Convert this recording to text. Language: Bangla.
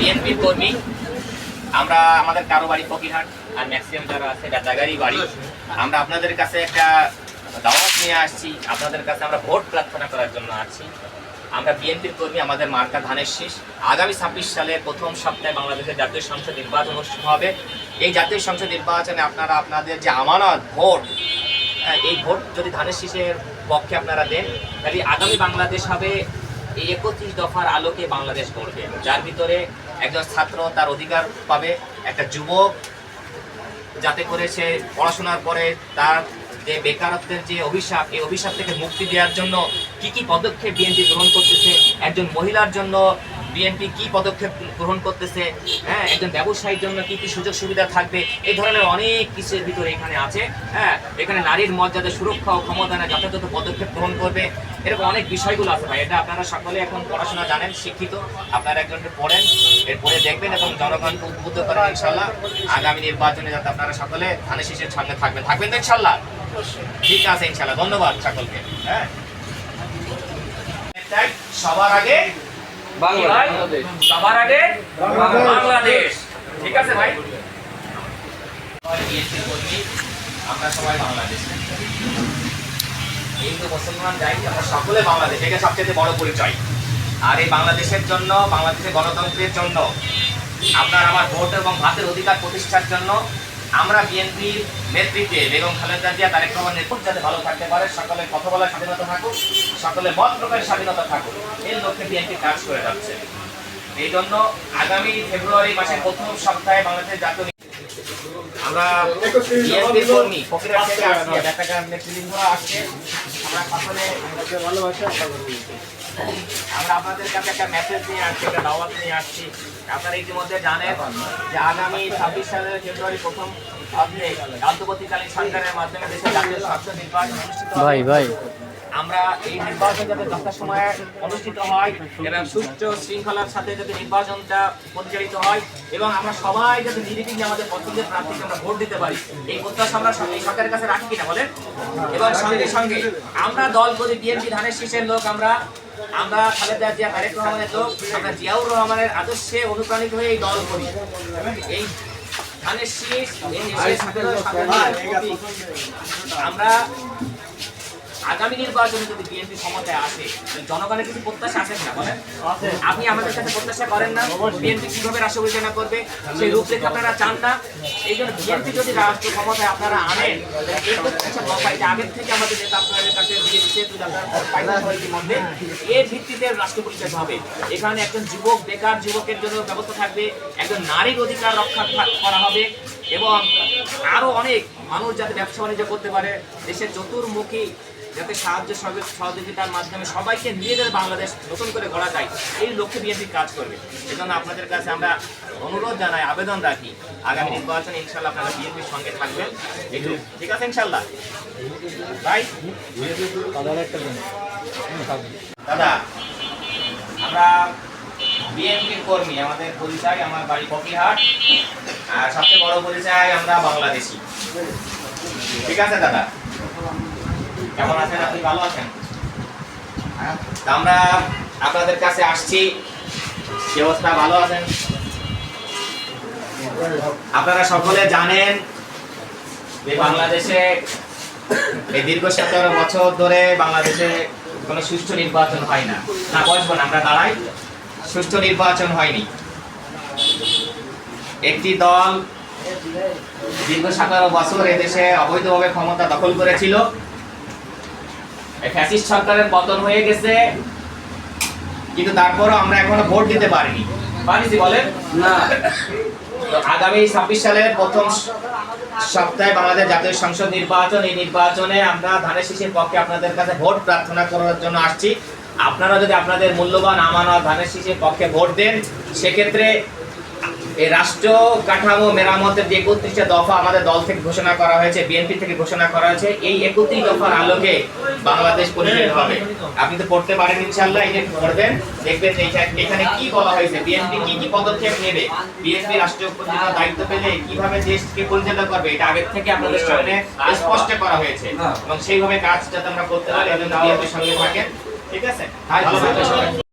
বিএনপির কর্মী। আমরা আমাদের কারো বাড়ি ফকিরহাট আর ম্যাক্সিমাম যারা আছে জায়গারই বাড়ি। আমরা আপনাদের কাছে একটা দাওয়াত নিয়ে আসছি, আপনাদের কাছে আমরা ভোট প্রার্থনা করার জন্য আসছি। আমরা বিএনপির কর্মী, আমাদের মার্কা ধানের শীষ। আগামী 26 সালে প্রথম সপ্তাহে বাংলাদেশের জাতীয় সংসদ নির্বাচন অনুষ্ঠিত হবে। এই জাতীয় সংসদ নির্বাচনে আপনারা আপনাদের যে আমানত ভোট, এই ভোট যদি ধানের শীষের পক্ষে আপনারা দেন, তাহলে আগামী বাংলাদেশ হবে এই 31 দফার আলোকে বাংলাদেশ গড়বে, যার ভিতরে একজন ছাত্র তার অধিকার পাবে, একটা যুবক যাতে করে সে পড়াশোনার পরে তার যে বেকারত্বের যে অভিশাপ, এই অভিশাপ থেকে মুক্তি দেওয়ার জন্য কি কি পদক্ষেপ বিএনপি গ্রহণ করতেছে, একজন মহিলার জন্য বিএনপি কি পদক্ষেপ গ্রহণ করতেছে, হ্যাঁ, একজন ব্যবসায়ীর জন্য কি কি সুযোগ সুবিধা থাকবে, এই ধরনের অনেক কিছুর ভিতরে এখানে আছে। হ্যাঁ, এখানে নারীর মর্যাদা সুরক্ষা ও ক্ষমতায়নে যথাযথ পদক্ষেপ গ্রহণ করবে, এরকম অনেক বিষয়গুলো আছে ভাই। এটা আপনারা সকলে এখন পড়াশোনা জানেন, শিক্ষিত, আপনারা একজনকে পড়েন, এরপরে দেখবেন এবং জনগণকে উদ্বুদ্ধ করেন ইনশাল্লাহ আগামী নির্বাচনে যাতে আপনারা সকলে ধানের শীষের সঙ্গে থাকবেন তো ইনশাল্লাহ। ঠিক আছে ইনশাল্লাহ, ধন্যবাদ সকলকে। হ্যাঁ, সবার আগে সবার আগে বাংলাদেশ। ঠিক আছে ভাই, আমরা সবাই বাংলাদেশ, হিন্দু মুসলমান যাই আমরা সকলে বাংলাদেশ, এটা সবচেয়ে বড় পরিচয়। আর এই বাংলাদেশের জন্য, বাংলাদেশের গণতন্ত্রের জন্য, আপনার আমার ভোট এবং ভাতের অধিকার প্রতিষ্ঠার জন্য আমরা বিএনপির নেতৃত্বে বেগম খালেদা জিয়া, তারেক রহমানের নেতৃত্বে যাতে ভালো থাকতে পারে, সকলে কথা বলার স্বাধীনতা থাকুক, সকলে মত প্রকাশের স্বাধীনতা থাকুক, এর লক্ষ্যে বিএনপি কাজ করে যাচ্ছে। এই জন্য আগামী ফেব্রুয়ারি মাসের প্রথম সপ্তাহে বাংলাদেশের জাতীয় আমরা বিএনপির কর্মী ফকিরহাট থেকে আসছি, নেতাকার নেতৃবৃন্দ আসছে, আমরা সকলে আমরা আপনাদের কাছে একটা মেসেজ নিয়ে আসছি, একটা দাওয়াত নিয়ে আসছি। আপনারা ইতিমধ্যে জানেন যে আগামী 26 সালের ফেব্রুয়ারি প্রথম অন্তর্বর্তীকালীন সরকারের মাধ্যমে দেশের জাতীয় সংসদ নির্বাচন অনুষ্ঠিত হবে। আমরা এই নির্বাচন যাতে যথাসময়ে অনুষ্ঠিত হয় এবং সুষ্ঠু শৃঙ্খলার সাথে যাতে নির্বাচনটা পরিচালিত হয় এবং আমরা সবাই যাতে নির্বিঘ্নে আমাদের পছন্দের প্রার্থীকে আমরা ভোট দিতে পারি, এই প্রত্যাশা আমরা এই সরকারের কাছে রাখি কিনা বলেন। এবং সঙ্গে সঙ্গে আমরা দল করি বিএনপি ধানের শীষের লোক, আমরা খালেদা জিয়া, তারেক রহমানের লোক, আমরা জিয়াউর রহমানের আদর্শে অনুপ্রাণিত হয়ে এই দল করি। এই ধানের শীষ আমরা আগামী নির্বাচনে যদি বিএনপি ক্ষমতায় আসে, জনগণের কিছু প্রত্যাশা আছে না বলেন? আপনি আমাদের কাছে প্রত্যাশা করেন না বিএনপি কিভাবে রাষ্ট্র পরিচালনা করবে, সেই রূপরেখা আপনারা চান না। এই জন্য বিএনপি যদি রাষ্ট্র ক্ষমতায় আপনারা আনেন, আগের থেকে আমাদের নেতা আপনাদের কাছে দিয়েছে, ইতিমধ্যে এর ভিত্তিতে রাষ্ট্র পরিচালিত হবে। এখানে একজন যুবক, বেকার যুবকের জন্য ব্যবস্থা থাকবে, একজন নারীর অধিকার রক্ষা করা হবে এবং আরো অনেক মানুষ যাতে ব্যবসা বাণিজ্য করতে পারে, দেশের চতুর্মুখী যাতে সাহায্য সহযোগিতার মাধ্যমে সবাইকে নিজেদের বাংলাদেশ নতুন করে গড়া যায়, এই লক্ষ্যে বিএনপি কাজ করবে। এজন্য আপনাদের কাছে আমরা অনুরোধ জানাই, আবেদন রাখি, আগামী নির্বাচনে ইনশাল্লাহ আপনারা বিএনপির সঙ্গে থাকবেন। ঠিক আছে ইনশাল্লাহ ভাই। দাদা, আমরা বিএনপির কর্মী, আমাদের পরিচয়, আমার বাড়ি ফকিরহাট, আর সবচেয়ে বড় পরিচয় আমরা বাংলাদেশি। ঠিক আছে দাদা, কেমন আছেন আপনি? ভালো আছেন? আমরা আপনাদের কাছে আসছি, কি অবস্থা? ভালো আছেন? আপনারা সকলে জানেন যে বাংলাদেশে এই দীর্ঘ 17 বছর ধরে বাংলাদেশে কোনো সুষ্ঠু নির্বাচন হয় না। বসবো না, আমরা দাঁড়াই। সুষ্ঠু নির্বাচন হয়নি। একটি দল দীর্ঘ 17 বছর এদেশে অবৈধভাবে ক্ষমতা দখল করেছিল। ফ্যাসিস্ট সরকারের পতন হয়ে গেছে, কিন্তু তারপরও আমরা এখনো ভোট দিতে পারিনি। পারিছি বলেন না? আগামী 26 সালের প্রথম সপ্তাহে বাংলাদেশ জাতীয় সংসদ নির্বাচন, এই নির্বাচনে আমরা ধানের শীষের পক্ষে আপনাদের কাছে ভোট প্রার্থনা করার জন্য আসছি। আপনারা যদি আপনাদের মূল্যবান আমানত ধানের শীষের পক্ষে ভোট দেন, সেক্ষেত্রে এই রাষ্ট্র কাঠামো মেরামতের যে 31টা দফা আমাদের দল থেকে ঘোষণা করা হয়েছে, বিএনপি থেকে ঘোষণা করা হয়েছে, এই 31 দফার আলোকে বাংলাদেশ পরিচালিত হবে। আপনি তো পড়তে পারেন ইনশাআল্লাহ, এটা পড়বেন, দেখবেন এখানে কি বলা হয়েছে, বিএনপি কি কি পদক্ষেপ নেবে, বিএনপি রাষ্ট্রীয় দায়িত্ব পেলে কিভাবে দেশকে পরিচালনা করবে, এটা আগের থেকে আপনাদের সামনে স্পষ্ট করা হয়েছে এবং সেইভাবে কাজ যাতে আমরা করতে পারি, এজন্য বিএনপির সঙ্গে থাকেন। ঠিক আছে, ভালো থাকবেন সবাই।